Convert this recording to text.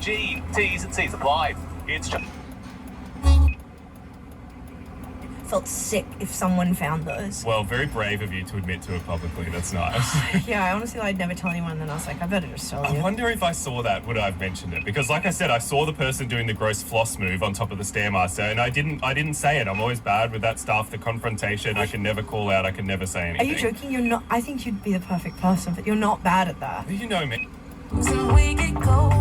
G. T's and C's apply. It's just... Felt sick if someone found those. Well, very brave of you to admit to it publicly. That's nice. Yeah, I honestly I'd never tell anyone, and then I was like, I better just tell you. I wonder if I saw that, would I have mentioned it? Because like I said, I saw the person doing the gross floss move on top of the Stairmaster, and I didn't say it. I'm always bad with that stuff, the confrontation. I can never call out. I can never say anything. Are you joking? You're not. I think you'd be the perfect person, but you're not bad at that. You know me. So we get cold.